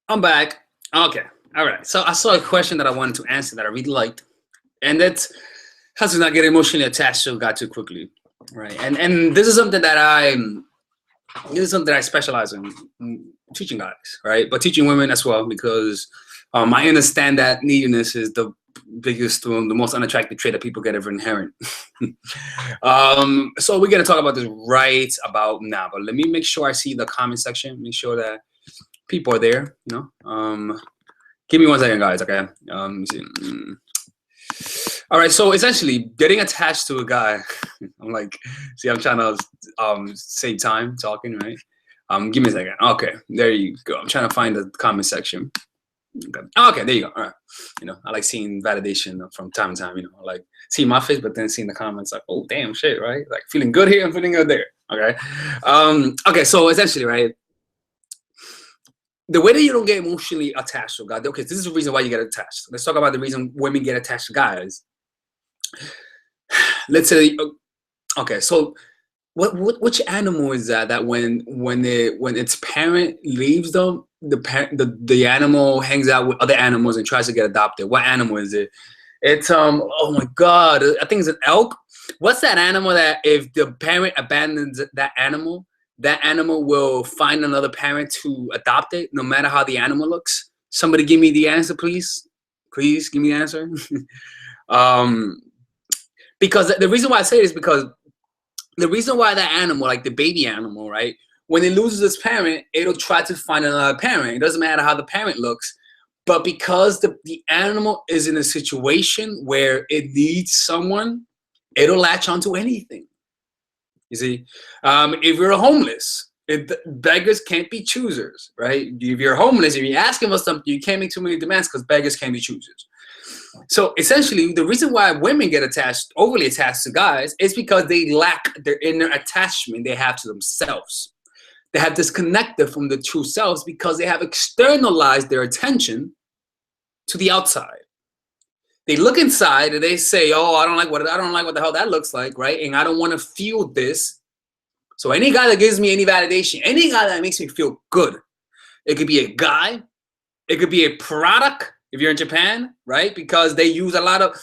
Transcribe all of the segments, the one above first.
I'm back. Okay. All right. So I saw a question that I wanted to answer that I really liked, and that's how to not get emotionally attached to God too quickly, right? And this is something that I specialize in, teaching guys, right? But teaching women as well because I understand that neediness is the biggest, the most unattractive trait that people get ever inherent. So we're gonna talk about this right about now, but let me make sure I see the comment section. Make sure that people are there. Give me 1 second, guys. Okay. Let me see. All right. So essentially, getting attached to a guy. I'm like, see, I'm trying to save time talking, right? Give me a second. Okay, there you go. I'm trying to find the comment section. Okay, there you go. All right. I like seeing validation from time to time. Like seeing my face, but then seeing the comments, like, oh, damn, shit, right? Like feeling good here, I'm feeling good there. Okay. Okay. So essentially, right, the way that you don't get emotionally attached to God. Okay, this is the reason why you get attached. Let's talk about the reason women get attached to guys. Let's say, okay, so which animal is that when its parent leaves them, the animal hangs out with other animals and tries to get adopted? What animal is it? It's oh my god, I think it's an elk. What's that animal that if the parent abandons that animal will find another parent to adopt it, no matter how the animal looks? Somebody give me the answer, please. Please give me the answer. um, because the reason why I say this is because the reason why that animal, like the baby animal, right, when it loses its parent, it'll try to find another parent. It doesn't matter how the parent looks. But because the animal is in a situation where it needs someone, it'll latch onto anything. You see, if you're homeless, beggars can't be choosers, right? If you're homeless, if you ask them for something, you can't make too many demands because beggars can't be choosers. So essentially, the reason why women get overly attached to guys, is because they lack their inner attachment they have to themselves. They have disconnected from the true selves because they have externalized their attention to the outside. They look inside and they say, "Oh, I don't like what the hell that looks like, right? And I don't want to feel this." So any guy that gives me any validation, any guy that makes me feel good, it could be a guy, it could be a product. If you're in Japan, right? Because they use a lot of,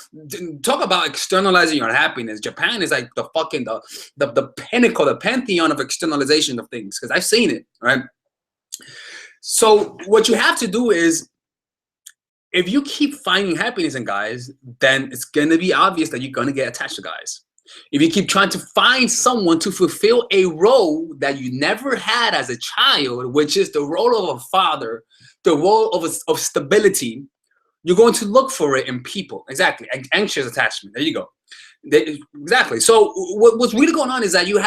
talk about externalizing your happiness. Japan is like the fucking the pinnacle, the pantheon of externalization of things. Because I've seen it, right? So what you have to do is, if you keep finding happiness in guys, then it's gonna be obvious that you're gonna get attached to guys. If you keep trying to find someone to fulfill a role that you never had as a child, which is the role of a father, the role of stability, you're going to look for it in people. Exactly. Anxious attachment. There you go. Exactly. So what's really going on is that you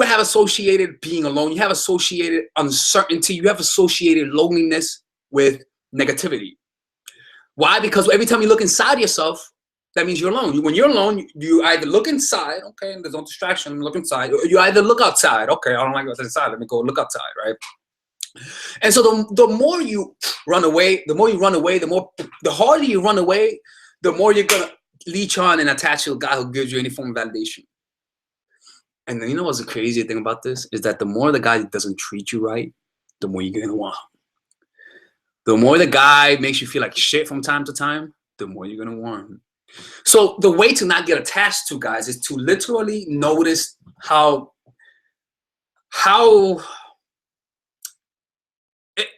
have associated being alone. You have associated uncertainty. You have associated loneliness with negativity. Why? Because every time you look inside yourself, that means you're alone. When you're alone, you either look inside, okay, and there's no distraction, look inside, or you either look outside, okay, I don't like what's inside, let me go look outside, right? And so the more you run away, the harder you run away, the more you're gonna leech on and attach to a guy who gives you any form of validation. And then what's the crazy thing about this is that the more the guy doesn't treat you right, the more you're gonna want him. The more the guy makes you feel like shit from time to time, the more you're gonna want him. So the way to not get attached to guys is to literally notice how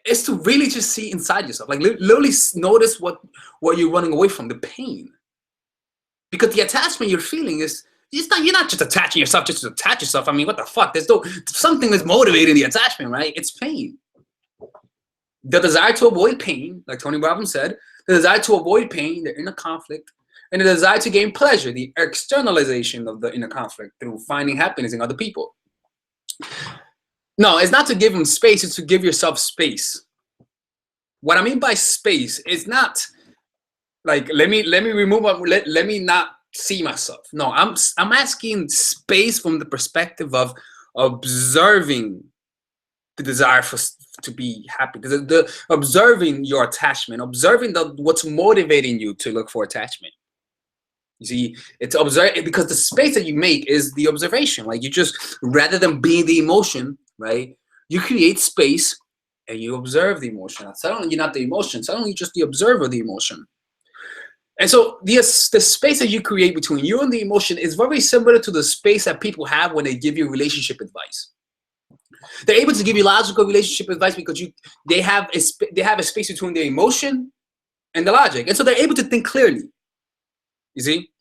it's to really just see inside yourself, like literally notice what you're running away from, the pain. Because the attachment you're feeling is, you're not just attaching yourself just to attach yourself. I mean, what the fuck? There's something that's motivating the attachment, right? It's pain. The desire to avoid pain, like Tony Robbins said, the desire to avoid pain, the inner conflict, and the desire to gain pleasure, the externalization of the inner conflict through finding happiness in other people. No, it's not to give them space, it's to give yourself space. What I mean by space is not like, let me not see myself. No, I'm asking space from the perspective of observing the desire to be happy, the observing your attachment, observing what's motivating you to look for attachment. You see, it's because the space that you make is the observation. Like, you just, rather than being the emotion, right, you create space and you observe the emotion. Suddenly you're not the emotion. Suddenly you're just the observer of the emotion. And so the space that you create between you and the emotion is very similar to the space that people have when they give you relationship advice. They're able to give you logical relationship advice because they have a space between the emotion and the logic, and so they're able to think clearly. You see,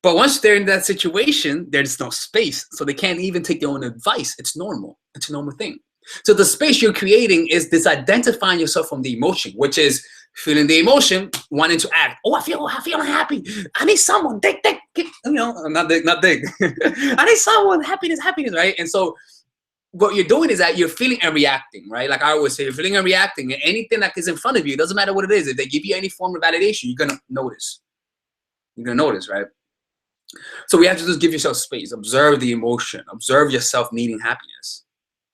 but once they're in that situation, there's no space, so they can't even take their own advice. It's normal. It's a normal thing. So the space you're creating is this identifying yourself from the emotion, which is feeling the emotion, wanting to act. Oh, I feel unhappy. I need someone. Dig. You know, not dig. I need someone. Happiness, right? And so what you're doing is that you're feeling and reacting, right? Like I always say, you're feeling and reacting, and anything that is in front of you, it doesn't matter what it is. If they give you any form of validation, you're gonna notice. You're gonna notice, right? So we have to just give yourself space, observe the emotion, observe yourself needing happiness.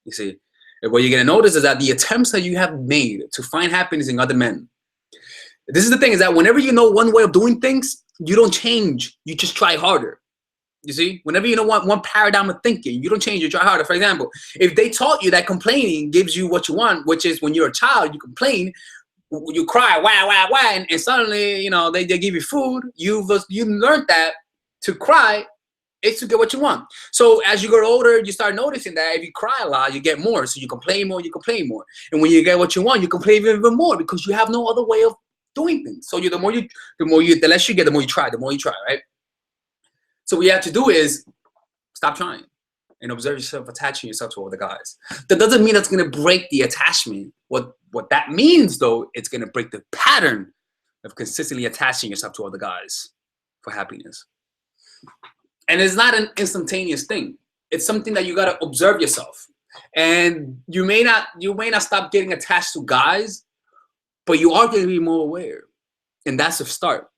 You see, and what you're gonna notice is that the attempts that you have made to find happiness in other men. This is the thing, is that whenever you know one way of doing things, you don't change. You just try harder. You see, whenever you know one paradigm of thinking, you don't change, you try harder. For example, if they taught you that complaining gives you what you want, which is when you're a child, you complain, you cry, why, and suddenly, you know, they give you food. You learned that to cry is to get what you want. So as you grow older, you start noticing that if you cry a lot, you get more. So you complain more. And when you get what you want, you complain even more because you have no other way of doing things. So the less you get, the more you try, right? So what you have to do is stop trying and observe yourself attaching yourself to other guys. That doesn't mean that's going to break the attachment. What that means, though, it's going to break the pattern of consistently attaching yourself to other guys for happiness. And it's not an instantaneous thing. It's something that you got to observe yourself. And you may not stop getting attached to guys, but you are going to be more aware. And that's the start.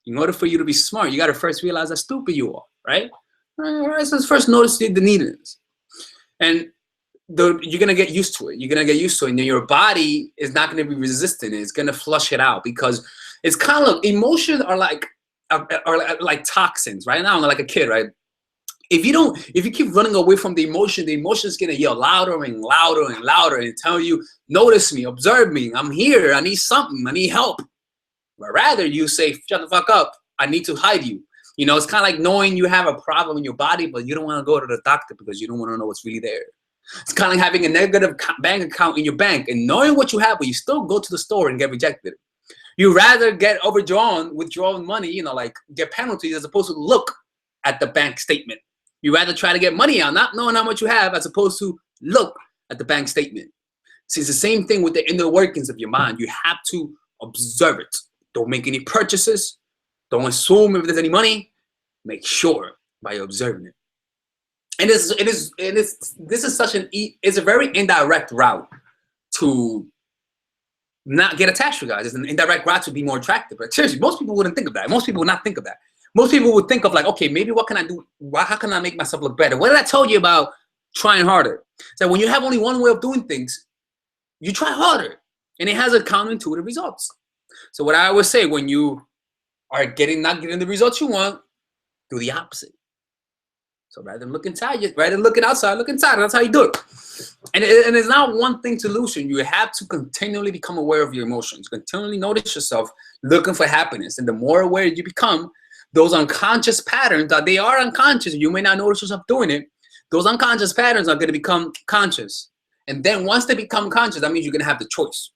In order for you to be smart, you got to first realize how stupid you are, right? All right, so first notice the neediness. And you're going to get used to it. And then your body is not going to be resistant. It's going to flush it out because it's kind of, emotions are like toxins, right? Now I'm like a kid, right? If you keep running away from the emotion is going to yell louder and louder and louder and tell you, notice me, observe me, I'm here, I need something, I need help. But rather you say, shut the fuck up, I need to hide you. You know, it's kind of like knowing you have a problem in your body, but you don't want to go to the doctor because you don't want to know what's really there. It's kind of like having a negative bank account in your bank and knowing what you have, but you still go to the store and get rejected. You rather get withdrawn money, you know, like get penalties as opposed to look at the bank statement. You rather try to get money out, not knowing how much you have, as opposed to look at the bank statement. See, it's the same thing with the inner workings of your mind. You have to observe it. Don't make any purchases. Don't assume if there's any money. Make sure by observing it. And this is such it's a very indirect route to not get attached to guys. It's an indirect route to be more attractive. But seriously, most people wouldn't think of that. Most people would not think of that. Most people would think of like, okay, maybe what can I do? How can I make myself look better? What did I tell you about trying harder? So when you have only one way of doing things, you try harder. And it has a counterintuitive results. So what I always say, when you are not getting the results you want, do the opposite. So rather than looking inside, rather than looking outside, look inside. That's how you do it. And it's not one thing solution. You have to continually become aware of your emotions. Continually notice yourself looking for happiness. And the more aware you become, those unconscious patterns, that they are unconscious, you may not notice yourself doing it, those unconscious patterns are going to become conscious. And then once they become conscious, that means you're going to have the choice.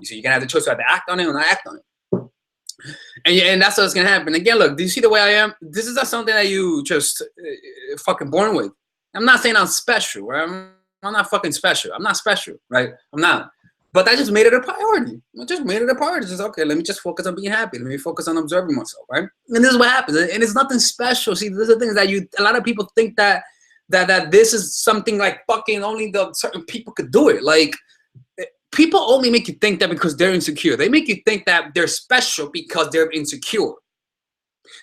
You see, you're going to have the choice to either act on it or not act on it. And that's what's going to happen. Again, look, do you see the way I am? This is not something that you just fucking born with. I'm not saying I'm special, right? I'm not fucking special. I'm not special, right? I'm not. But I just made it a priority. Just, okay, let me just focus on being happy. Let me focus on observing myself, right? And this is what happens. And it's nothing special. See, these are things that a lot of people think that this is something like fucking only the certain people could do it. Like, people only make you think that because they're insecure. They make you think that they're special because they're insecure.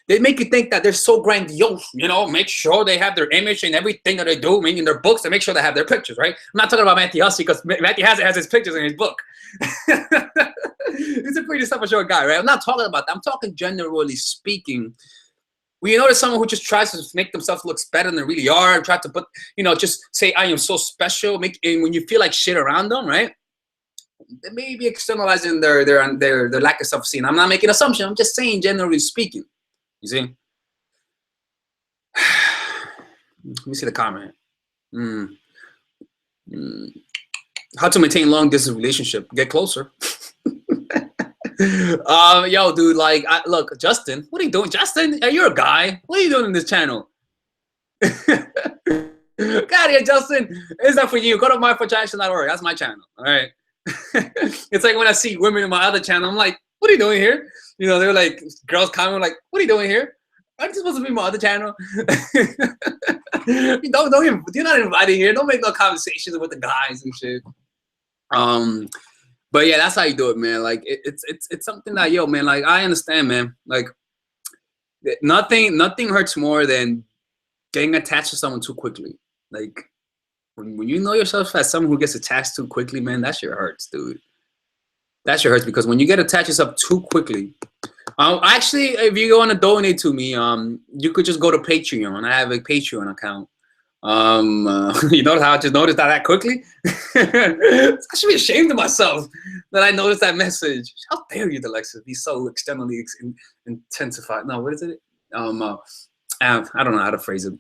They make you think that they're so grandiose, you know, make sure they have their image in everything that they do, meaning their books, and make sure they have their pictures, right? I'm not talking about Matthew Hussey because Matthew Hussey has his pictures in his book. He's a pretty self-assured guy, right? I'm not talking about that. I'm talking generally speaking. When you notice someone who just tries to make themselves look better than they really are, try to put, you know, just say, I am so special, and when you feel like shit around them, right? they may be externalizing their lack of self-esteem. I'm not making assumption. I'm just saying, generally speaking. You see? Let me see the comment. Mm. Mm. How to maintain long distance relationship? Get closer. Yo, dude, like, look, Justin, what are you doing? Justin, you're a guy. What are you doing in this channel? Get out of here, Justin. It's not for you. Go to myfortraction.org. That's my channel. All right. It's like when I see women in my other channel, I'm like, what are you doing here? You know, they're like, girls comment like, what are you doing here? Aren't you supposed to be my other channel? You're not invited here. Don't make no conversations with the guys and shit. But yeah, that's how you do it, man. Like it's something that, yo, man, like I understand, man. Like nothing hurts more than getting attached to someone too quickly. Like when you know yourself as someone who gets attached too quickly, man, that shit hurts, dude. That shit hurts because when you get attached to yourself too quickly, actually, if you want to donate to me, you could just go to Patreon. I have a Patreon account. You notice how I just noticed that quickly? I should be ashamed of myself that I noticed that message. How dare you, Alexa, be so externally intensified? No, what is it? I don't know how to phrase it.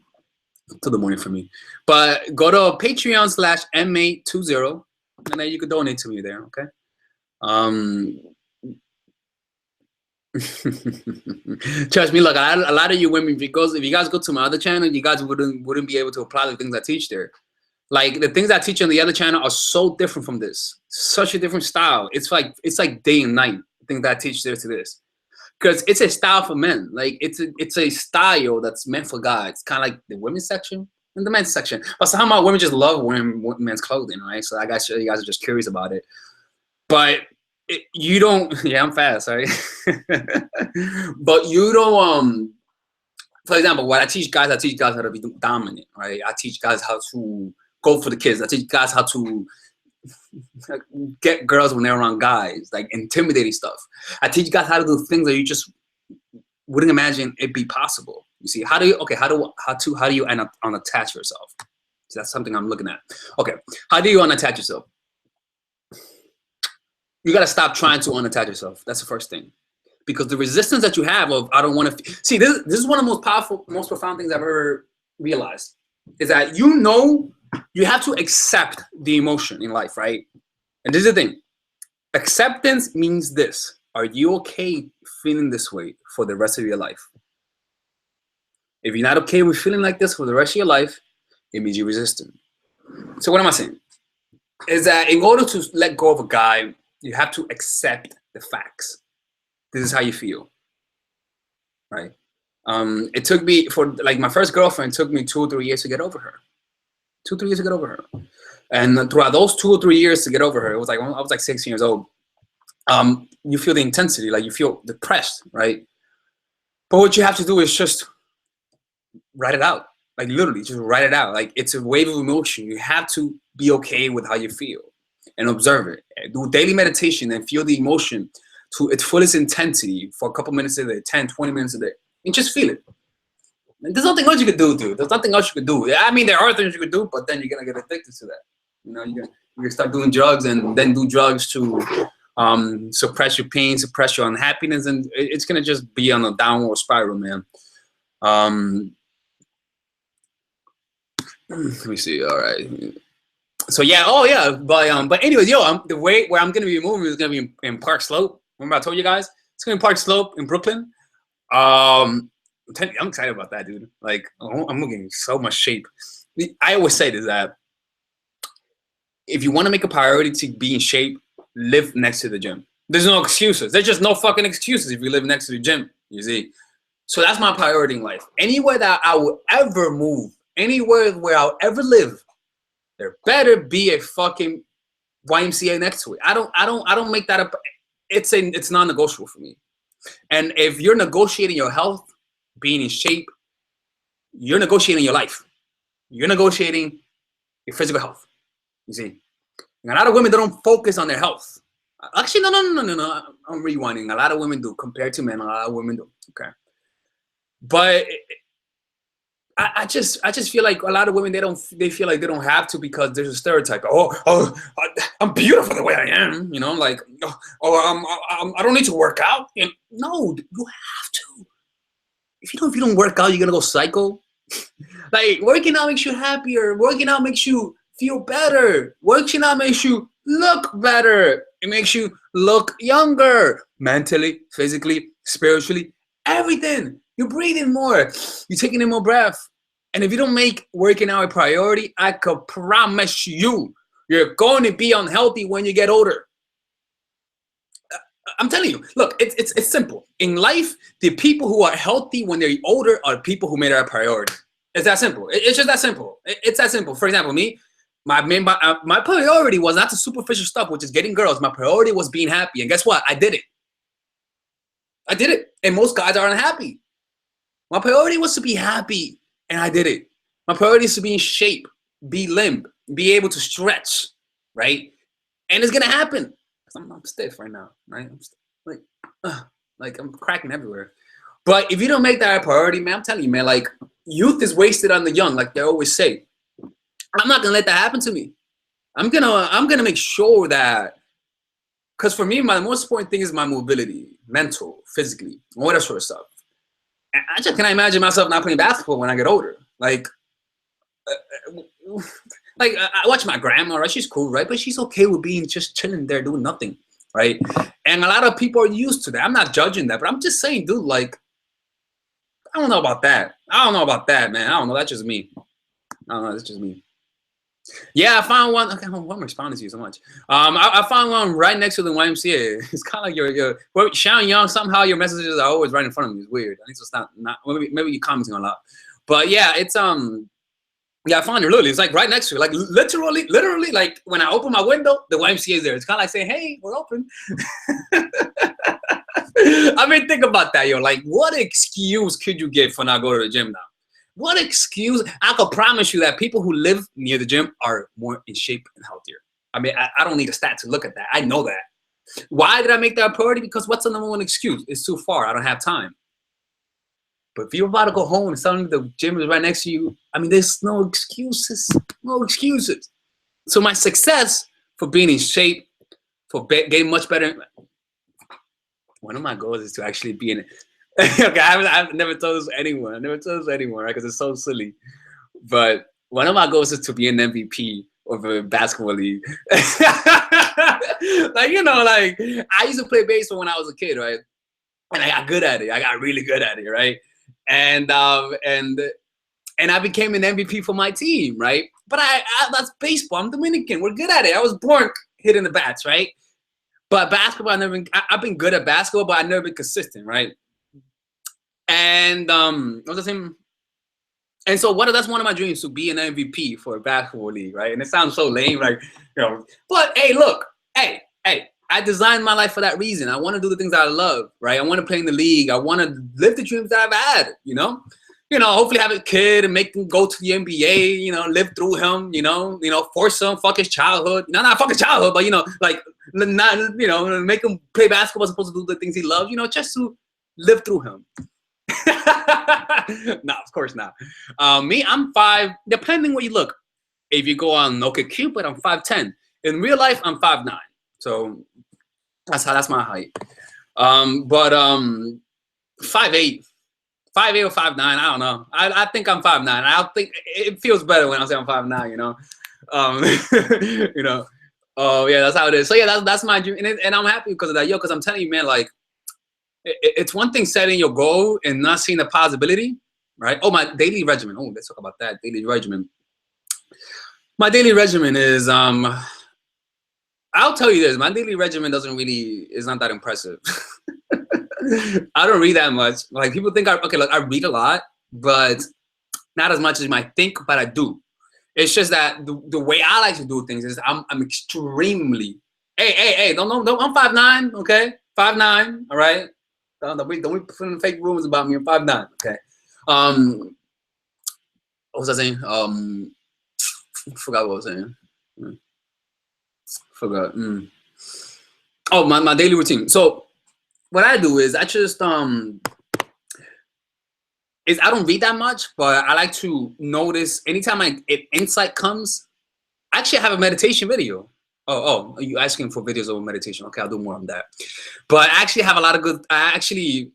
Till the morning for me. But go to Patreon/ma20, and then you could donate to me there. Okay. Trust me, look, a lot of you women, because if you guys go to my other channel, you guys wouldn't be able to apply the things I teach there. Like the things I teach on the other channel are so different from this. Such a different style. It's like day and night. The things that I teach there to this, because it's a style for men. Like it's a style that's meant for guys. It's kind of like the women's section and the men's section. But somehow women just love wearing men's clothing, right? So I guess you guys are just curious about it. But you don't. Yeah, I'm fast, right? But you don't. For example, what I teach guys how to be dominant, right? I teach guys how to go for the kids. I teach guys how to get girls when they're around guys, like intimidating stuff. I teach guys how to do things that you just wouldn't imagine it be possible. You see, how do you unattach yourself? So that's something I'm looking at. Okay, how do you unattach yourself? You got to stop trying to unattach yourself. That's the first thing. Because the resistance that you have of, I don't want to, see, this is one of the most powerful, most profound things I've ever realized, is that you have to accept the emotion in life, right? And this is the thing. Acceptance means this. Are you okay feeling this way for the rest of your life? If you're not okay with feeling like this for the rest of your life, it means you're resistant. So what am I saying? Is that in order to let go of a guy, you have to accept the facts. This is how you feel, right? It took me, for like my first girlfriend, it took me 2 or 3 years to get over her. 2 or 3 years to get over her. And throughout those 2 or 3 years to get over her, it was like, I was like 16 years old. You feel the intensity, like you feel depressed, right? But what you have to do is just write it out. Like literally, just write it out. Like it's a wave of emotion. You have to be okay with how you feel and observe it. Do daily meditation and feel the emotion to its fullest intensity for a couple minutes a day, 10, 20 minutes a day, and just feel it. And there's nothing else you could do, dude. There's nothing else you could do. I mean, there are things you could do, but then you're gonna get addicted to that. You know, you're gonna start doing drugs and then do drugs to suppress your pain, suppress your unhappiness, and it's gonna just be on a downward spiral, man. Let me see. All right. So yeah. Oh yeah. But anyways, yo, the way where I'm gonna be moving is gonna be in Park Slope. Remember I told you guys it's gonna be Park Slope in Brooklyn. I'm excited about that, dude. Like I'm getting so much shape. I always say this, that if you want to make a priority to be in shape, live next to the gym. There's no excuses. There's just no fucking excuses if you live next to the gym. You see. So that's my priority in life. Anywhere that I will ever move, anywhere where I'll ever live, there better be a fucking YMCA next to it. I don't make that up. It's non-negotiable for me. And if you're negotiating your health, being in shape, you're negotiating your life. You're negotiating your physical health. You see, and a lot of women, they don't focus on their health. Actually, no. I'm rewinding. A lot of women do compared to men. A lot of women do. Okay, but I just feel like a lot of women they feel like they don't have to because there's a stereotype. I'm beautiful the way I am, you know, like I don't need to work out. And no, you have to. If you don't work out, you're gonna go psycho. Like working out makes you happier. Working out makes you feel better. Working out makes you look better. It makes you look younger, mentally, physically, spiritually, everything. You're breathing more. You're taking in more breath. And if you don't make working out a priority, I could promise you're going to be unhealthy when you get older. I'm telling you, look, it's simple. In life, the people who are healthy when they're older are people who made it a priority. It's that simple. It's just that simple. It's that simple. For example, me, my priority was not the superficial stuff, which is getting girls. My priority was being happy. And guess what? I did it. I did it. And most guys are unhappy. My priority was to be happy, and I did it. My priority is to be in shape, be limp, be able to stretch, right? And it's gonna happen. I'm stiff right now, right? Like I'm cracking everywhere. But if you don't make that a priority, man, I'm telling you, man, like youth is wasted on the young, like they always say. I'm not gonna let that happen to me. I'm gonna make sure that, because for me, my most important thing is my mobility, mental, physically, all that sort of stuff. And I just can't imagine myself not playing basketball when I get older. I watch my grandma, right? She's cool, right? But she's okay with being just chilling there doing nothing, right? And a lot of people are used to that. I'm not judging that, but I'm just saying, dude, like, I don't know about that. I don't know about that, man. I don't know. That's just me. I don't know. That's just me. Yeah, I found one. Okay, I'm responding to you so much. I found one right next to the YMCA. It's kind of like your Sean Young. Somehow your messages are always right in front of me. It's weird. I need to stop. Not maybe you're commenting a lot. But yeah, it's yeah, I found it literally. It's like right next to it. Like literally, like when I open my window, the YMCA is there. It's kind of like saying, "Hey, we're open." I mean, think about that, yo. Like, what excuse could you give for not going to the gym now? What excuse? I could promise you that people who live near the gym are more in shape and healthier. I mean, I don't need a stat to look at that. I know that. Why did I make that a priority? Because what's the number one excuse? It's too far. I don't have time. But if you're about to go home and suddenly the gym is right next to you, I mean, there's no excuses. No excuses. So my success for being in shape, for getting much better, one of my goals is to actually be in it. Okay, I've never told this to anyone. I never told this to anyone, right? Because it's so silly. But one of my goals is to be an MVP of a basketball league. Like, you know, like I used to play baseball when I was a kid, right? And I got good at it. I got really good at it, right? And I became an MVP for my team, right? But that's baseball. I'm Dominican. We're good at it. I was born hitting the bats, right? But basketball, I've been good at basketball, but I've never been consistent, right? And what was the same? And so that's one of my dreams, to be an MVP for a basketball league, right? And it sounds so lame, like, you know. But hey, look, hey, I designed my life for that reason. I want to do the things that I love, right? I want to play in the league. I want to live the dreams that I've had, you know. Hopefully have a kid and make him go to the NBA, you know, live through him, force him, fuck his childhood. No, not fuck his childhood, but, like, not, make him play basketball as opposed to do the things he loves, just to live through him. No, of course not. Me, I'm 5, depending where you look. If you go on OkCupid, I'm 5'10". In real life, I'm 5'9". So that's my height. But 5'8". 5'8" or 5'9", I don't know. I think I'm 5'9". I don't think it feels better when I say I'm 5'9", you know. Oh yeah, that's how it is. So yeah, that's my dream, and I'm happy because of that, because I'm telling you, man, like it's one thing setting your goal and not seeing the possibility, right? Oh, my daily regimen. Oh, let's talk about that daily regimen. My daily regimen is I'll tell you this. My daily regimen is not that impressive. I don't read that much. Like people think I read a lot, but not as much as you might think, but I do. It's just that the way I like to do things is I'm extremely. Hey, don't I'm 5'9", okay? 5'9", all right? Don't be putting fake rumors about me. I'm 5'9", okay? What was I saying? Forgot what I was saying. Forgot. Oh, my daily routine. So what I do is I just is I don't read that much, but I like to notice anytime an insight comes. Actually, I have a meditation video. Are you asking for videos of meditation? Okay, I'll do more on that. But I actually have a lot of good. I actually,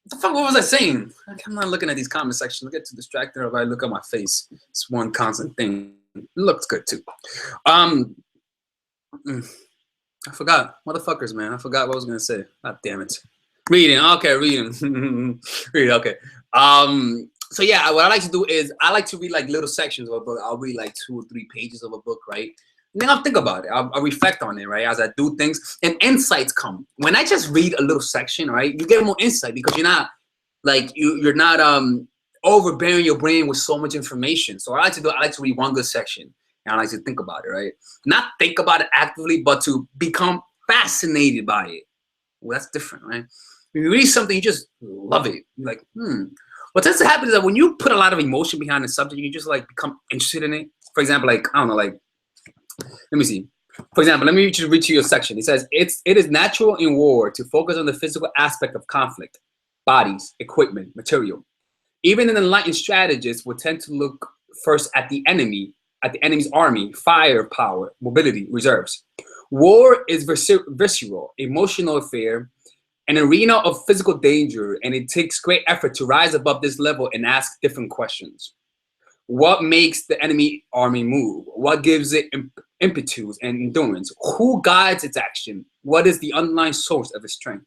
what the fuck? What was I saying? I'm not looking at these comment sections. I get too distracted if I look at my face. It's one constant thing. It looks good too. Um, I forgot. Motherfuckers, man. I forgot what I was gonna say. God damn it. Reading. Okay, reading. Reading. Okay. So yeah, what I like to do is I like to read like little sections of a book. I'll read like 2 or 3 pages of a book, right? And then I'll think about it. I'll reflect on it, right? As I do things, and insights come. When I just read a little section, right, you get more insight because you're not like you're not overbearing your brain with so much information. So what I like to do, I like to read one good section and I like to think about it, right? Not think about it actively, but to become fascinated by it. Well, that's different, right? When you read something, you just love it. You're like, What tends to happen is that when you put a lot of emotion behind the subject, you just like become interested in it. For example, like, I don't know, like, let me see. For example, let me just read to you a section. It says, it is natural in war to focus on the physical aspect of conflict, bodies, equipment, material. Even an enlightened strategist would tend to look first at the enemy's army, firepower, mobility, reserves. War is visceral, emotional affair, an arena of physical danger, and it takes great effort to rise above this level and ask different questions. What makes the enemy army move? What gives it impetus and endurance? Who guides its action? What is the underlying source of its strength?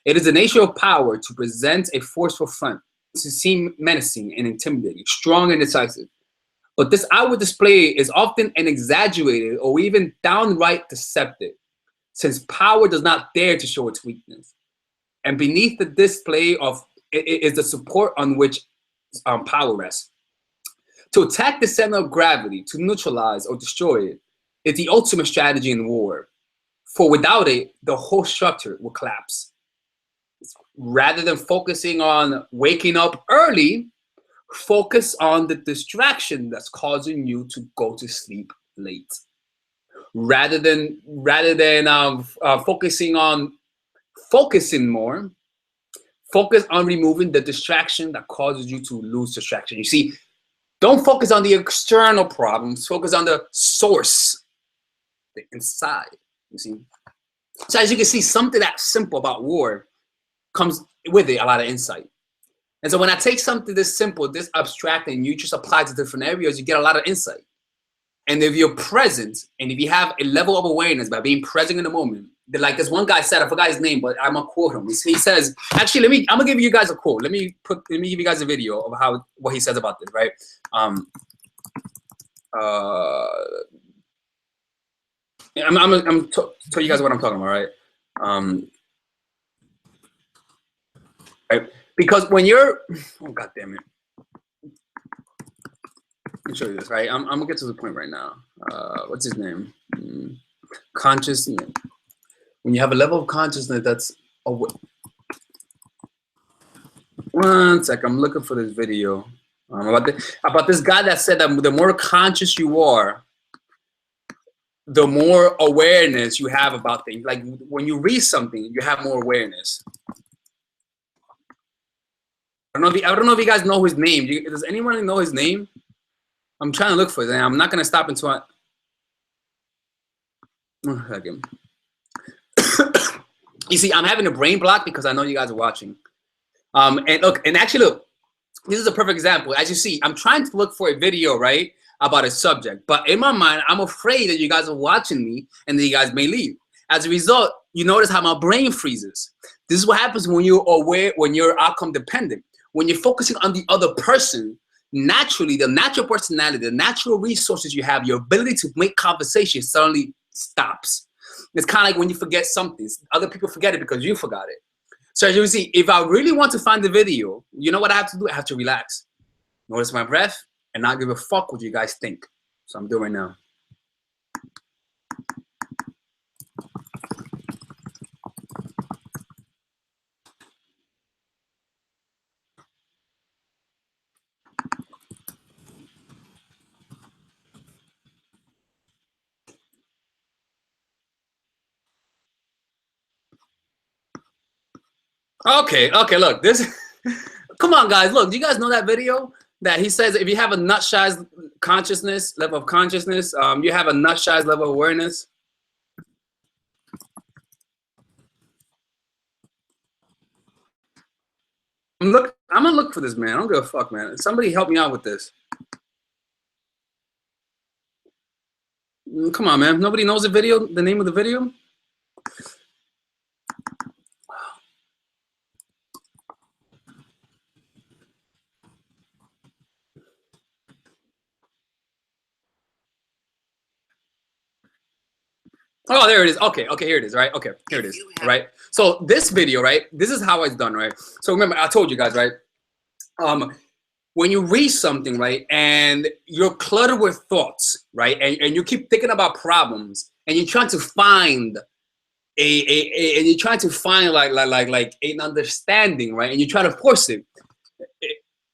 It is the nature of power to present a forceful front, to seem menacing and intimidating, strong and decisive. But this outward display is often an exaggerated or even downright deceptive, since power does not dare to show its weakness. And beneath the display of is the support on which power rests. To attack the center of gravity, to neutralize or destroy it, is the ultimate strategy in war. For without it, the whole structure will collapse. Rather than focusing on waking up early, focus on the distraction that's causing you to go to sleep late. Rather than focusing more, focus on removing the distraction that causes you to lose distraction. You see, don't focus on the external problems. Focus on the source, the inside. You see. So as you can see, something that simple about war comes with it a lot of insight. And so when I take something this simple, this abstract, and you just apply to different areas, you get a lot of insight. And if you're present, and if you have a level of awareness by being present in the moment, like this one guy said, I forgot his name, but I'm gonna quote him. He says, actually, I'm gonna give you guys a quote. Let me give you guys a video of what he says about this, right? I'm tell you guys what I'm talking about, right? Right? Because when you're, oh god damn it, let me show you this, right? I'm gonna get to the point right now. What's his name? Consciousness. When you have a level of consciousness that's aware. One sec, I'm looking for this video about this guy that said that the more conscious you are, the more awareness you have about things. Like when you read something, you have more awareness. I don't know if you guys know his name. Does anyone know his name? I'm trying to look for it, and I'm not gonna stop until I. One second. You see, I'm having a brain block because I know you guys are watching. And look, this is a perfect example. As you see, I'm trying to look for a video, right, about a subject. But in my mind, I'm afraid that you guys are watching me and that you guys may leave. As a result, you notice how my brain freezes. This is what happens when you're aware, when you're outcome dependent. When you're focusing on the other person, naturally, the natural personality, the natural resources you have, your ability to make conversation suddenly stops. It's kind of like when you forget something. Other people forget it because you forgot it. So as you can see, if I really want to find the video, you know what I have to do? I have to relax. Notice my breath and not give a fuck what you guys think. So I'm doing now. Okay, look, this Come on, guys. Look, do you guys know that video that he says if you have a nut-sized consciousness, level of consciousness, you have a nut-sized level of awareness? I'm gonna look for this, man. I don't give a fuck, man. Somebody help me out with this. Come on, man. Nobody knows the video, the name of the video? Oh, there it is. Okay, here it is, right? Okay, here it is, right? So this video, right? This is how it's done, right? So remember, I told you guys, right? When you read something, right, and you're cluttered with thoughts, right, and you keep thinking about problems, and you're trying to find and you're trying to find like an understanding, right, and you try to force it,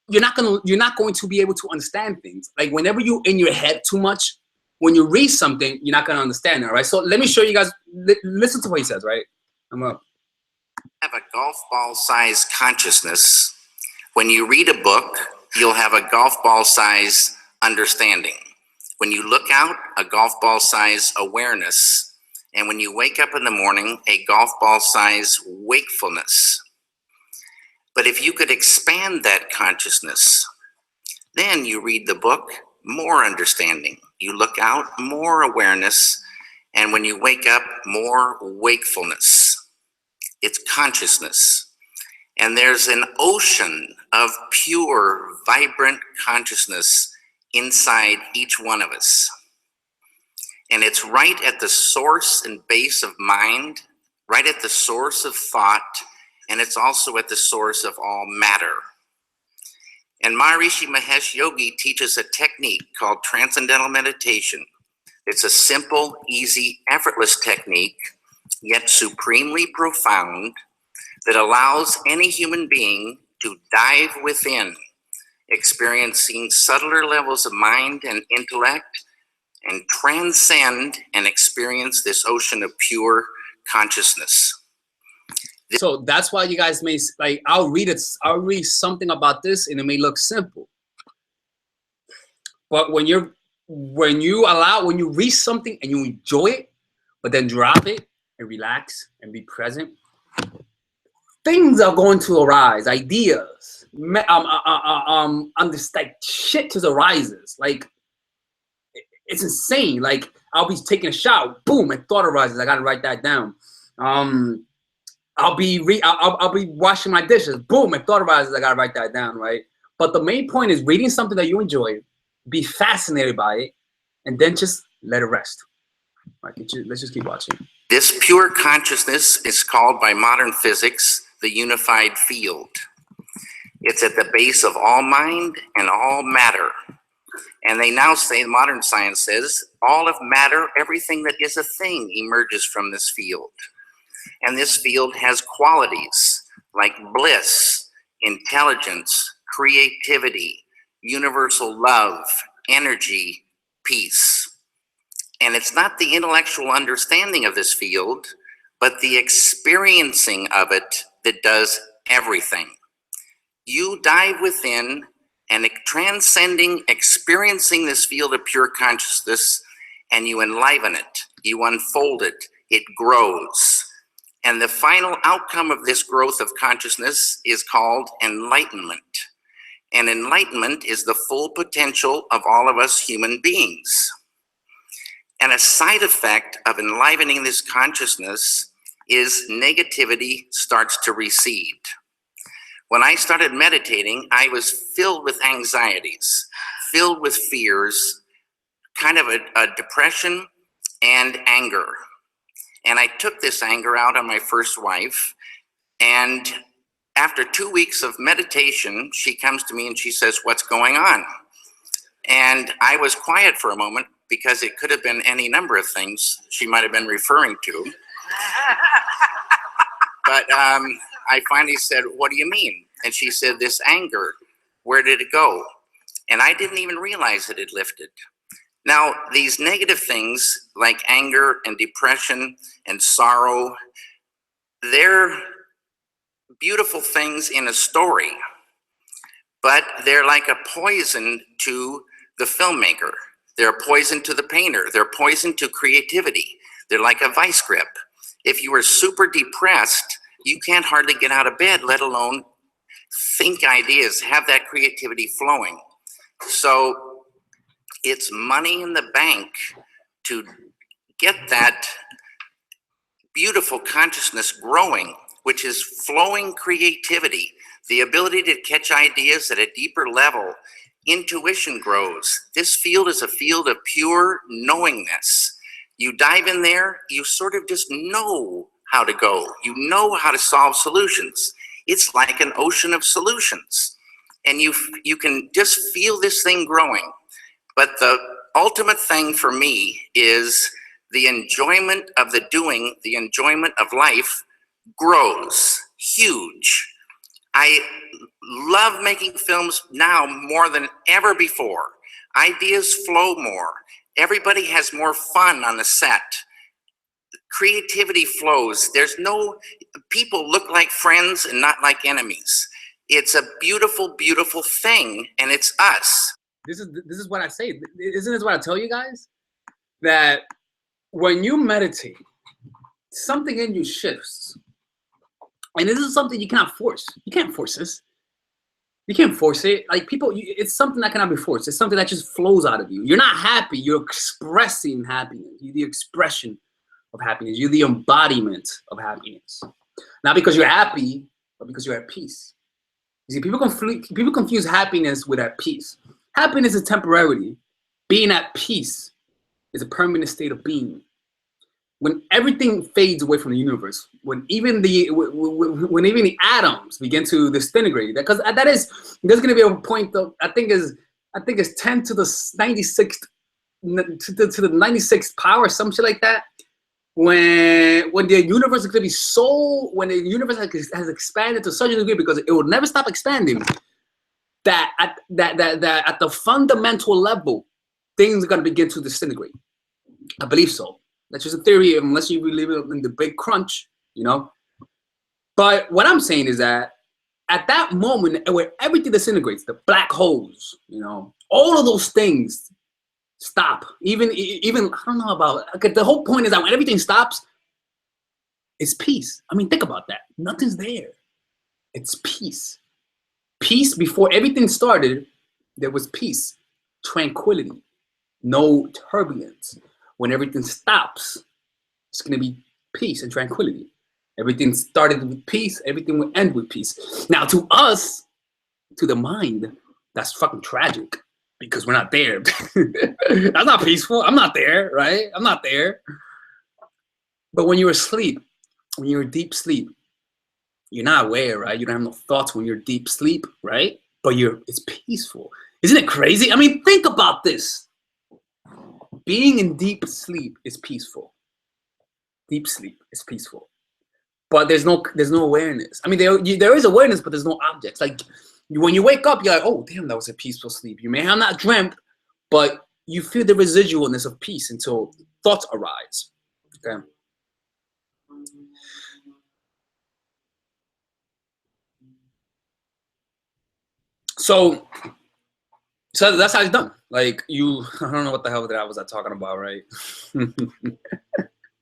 you're not going to be able to understand things. Like whenever you're in your head too much, when you read something, you're not going to understand it, right? So let me show you guys. Listen to what he says, right? I'm up. Have a golf ball size consciousness. When you read a book, you'll have a golf ball size understanding. When you look out, a golf ball size awareness. And when you wake up in the morning, a golf ball size wakefulness. But if you could expand that consciousness, then you read the book, more understanding. You look out, more awareness. And when you wake up, more wakefulness. It's consciousness. And there's an ocean of pure, vibrant consciousness inside each one of us. And it's right at the source and base of mind, right at the source of thought, and it's also at the source of all matter. And Maharishi Mahesh Yogi teaches a technique called transcendental meditation. It's a simple, easy, effortless technique, yet supremely profound, that allows any human being to dive within, experiencing subtler levels of mind and intellect, and transcend and experience this ocean of pure consciousness. So that's why you guys may like, I'll read something about this and it may look simple. But when you read something and you enjoy it, but then drop it and relax and be present, things are going to arise, ideas, like shit just arises. Like it's insane. Like I'll be taking a shower, boom, a thought arises. I gotta write that down. I'll be washing my dishes, boom, a thought arises. I gotta write that down, right? But the main point is reading something that you enjoy, be fascinated by it, and then just let it rest. Right, let's just keep watching. This pure consciousness is called by modern physics the unified field. It's at the base of all mind and all matter. And they now say, modern science says, all of matter, everything that is a thing, emerges from this field. And this field has qualities like bliss, intelligence, creativity, universal love, energy, peace. And it's not the intellectual understanding of this field, but the experiencing of it that does everything. You dive within and transcending, experiencing this field of pure consciousness, and you enliven it, you unfold it, it grows. And the final outcome of this growth of consciousness is called enlightenment. And enlightenment is the full potential of all of us human beings. And a side effect of enlivening this consciousness is negativity starts to recede. When I started meditating, I was filled with anxieties, filled with fears, kind of a depression and anger. And I took this anger out on my first wife. And after 2 weeks of meditation, she comes to me and she says, "What's going on?" And I was quiet for a moment because it could have been any number of things she might have been referring to. But I finally said, "What do you mean?" And she said, "This anger, where did it go?" And I didn't even realize it had lifted. Now, these negative things like anger and depression and sorrow, they're beautiful things in a story. but they're like a poison to the filmmaker. They're a poison to the painter. They're poison to creativity. They're like a vice grip. If you are super depressed, you can't hardly get out of bed, let alone think ideas, have that creativity flowing. So it's money in the bank to get that beautiful consciousness growing, which is flowing creativity, the ability to catch ideas at a deeper level. Intuition grows. This field is a field of pure knowingness. You dive in there, you sort of just know how to go. You know how to solve solutions. It's like an ocean of solutions. And you can just feel this thing growing. But the ultimate thing for me is the enjoyment of the doing, the enjoyment of life grows huge. I love making films now more than ever before. Ideas flow more. Everybody has more fun on the set. Creativity flows. There's no, people look like friends and not like enemies. It's a beautiful, beautiful thing, and it's us. This is what I say. Isn't this what I tell you guys? That when you meditate, something in you shifts. And this is something you cannot force. You can't force this. You can't force it. Like people, it's something that cannot be forced. It's something that just flows out of you. You're not happy. You're expressing happiness. You're the expression of happiness. You're the embodiment of happiness. Not because you're happy, but because you're at peace. You see, people confuse happiness with at peace. Happiness is temporary. Being at peace is a permanent state of being. When everything fades away from the universe, when even the atoms begin to disintegrate, because there's going to be a point of I think it's 10 to the 96th to the 96th power, some shit like that. When the universe is going to be when the universe has expanded to such a degree, because it will never stop expanding, that at the fundamental level, things are going to begin to disintegrate. I believe so. That's just a theory, unless you believe it in the big crunch, you know. But what I'm saying is that at that moment where everything disintegrates, the black holes, you know, all of those things stop. Even I don't know about. Okay, the whole point is that when everything stops, it's peace. I mean, think about that. Nothing's there. It's peace. Peace before everything started. There was peace, tranquility, no turbulence. When everything stops, it's going to be peace and tranquility. Everything started with peace. Everything will end with peace. Now, to us, to the mind, that's fucking tragic because we're not there. That's not peaceful. I'm not there, right? I'm not there. But when you're asleep, when you're deep sleep, you're not aware, right? You don't have no thoughts when you're deep sleep, right? But it's peaceful. Isn't it crazy? I mean, think about this. Being in deep sleep is peaceful. Deep sleep is peaceful, but there's no awareness. I mean, there is awareness, but there's no objects. Like when you wake up, you're like, oh damn, that was a peaceful sleep. You may have not dreamt, but you feel the residualness of peace until thoughts arise. Okay. So that's how it's done. Like I don't know what the hell that I was talking about, right?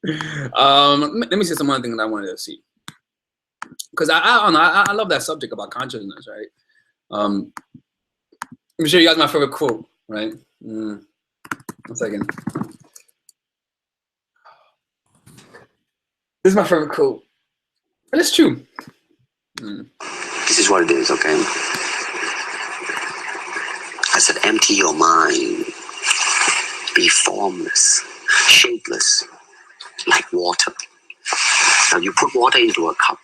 Let me see some other things that I wanted to see, because I love that subject about consciousness, right? Let me show you guys my favorite quote, right? 1 second. This is my favorite quote, and it's true. This is what it is, okay? I said, empty your mind. Be formless, shapeless, like water. Now you put water into a cup,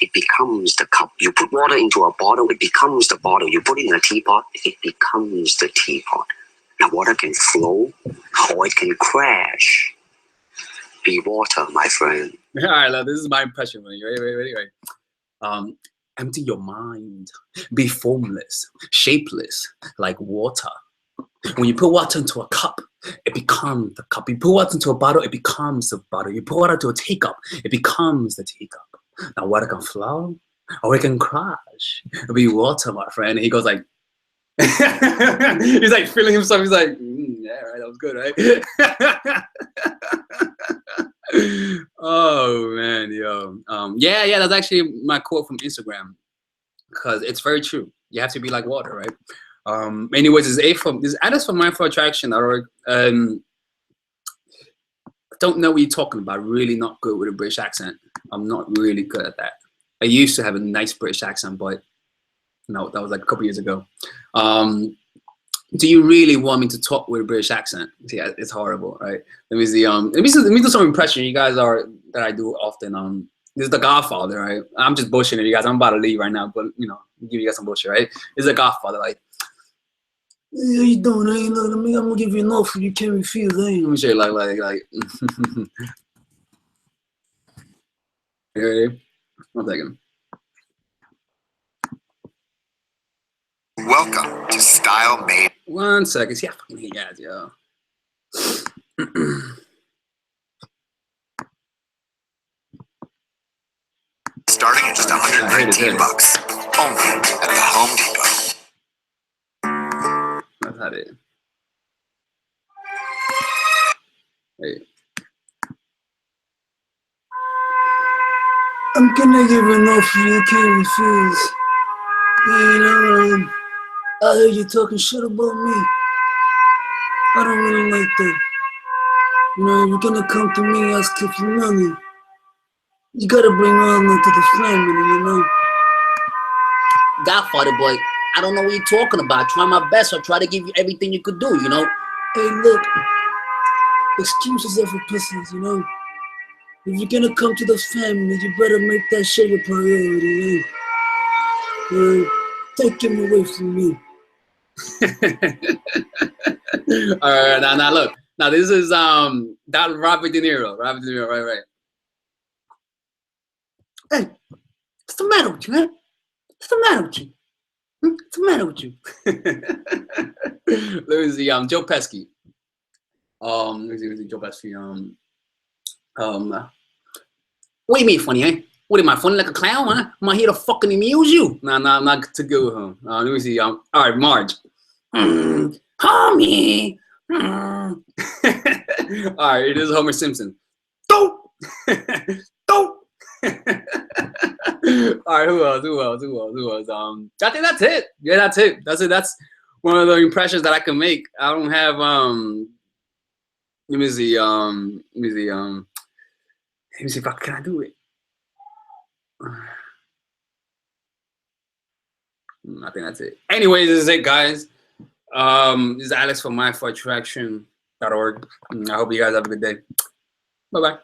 it becomes the cup. You put water into a bottle, it becomes the bottle. You put it in a teapot, it becomes the teapot. Now water can flow or it can crash. Be water, my friend. All right, love, this is my impression. Ready. Empty your mind. Be formless, shapeless, like water. When you put water into a cup, it becomes the cup. You put water into a bottle, it becomes the bottle. You put water into a teacup, it becomes the teacup. Now water can flow or we can crash. It'll be water, my friend. And he goes like, he's like feeling himself. He's like, yeah, right, that was good, right? Oh man, yo, yeah, that's actually my quote from Instagram, because it's very true. You have to be like water, right? Anyways, this address for mindful attraction. Don't know what you're talking about. Really not good with a British accent. I'm not really good at that. I used to have a nice British accent, but no, that was like a couple years ago. Do you really want me to talk with a British accent? Yeah, it's horrible, right? Let me see. Let me do some impression. You guys are that I do often. This is The Godfather, right? I'm just bullshitting you guys. I'm about to leave right now, but you know, give you guys some bullshit, right? This is The Godfather, like. How you doing? Hey, look, I'm gonna give you an offer you can't refuse. Hey, let me show you like. Ready? 1 second. Welcome to Style Made. 1 second. See, I fucking hate ads, yo. Starting at just $119 only at the Home Depot. That's how it is. Hey. I'm gonna give an offer you can't refuse. You know, I heard you talking shit about me. I don't really like that. You know, if you're gonna come to me asking for money, you gotta bring honor to the family, you know. Godfather boy, I don't know what you're talking about. Try my best. I'll try to give you everything you could do, you know. Hey, look, excuses are for pussies, you know. If you're gonna come to the family, you better make that shit a priority, eh? Take him away from me. All right, now look. Now this is that Robert De Niro, right. Hey, what's the matter with you, man? What's the matter with you? What's the matter with you? Let me see. Joe Pesci. Let me see Joe Pesci. What do you mean funny, eh? What am I, funny like a clown, huh? Am I here to fucking amuse you? Nah, I'm not to go with him. Let me see. All right, Marge. Homie. All right, it is Homer Simpson. Don't. Don't. All right, who else? I think that's it. Yeah, that's it. That's one of the impressions that I can make. I don't have let me see if can I do it. I think that's it. Anyways, this is it, guys. This is Alex from mindfulattraction.org. I hope you guys have a good day. Bye-bye.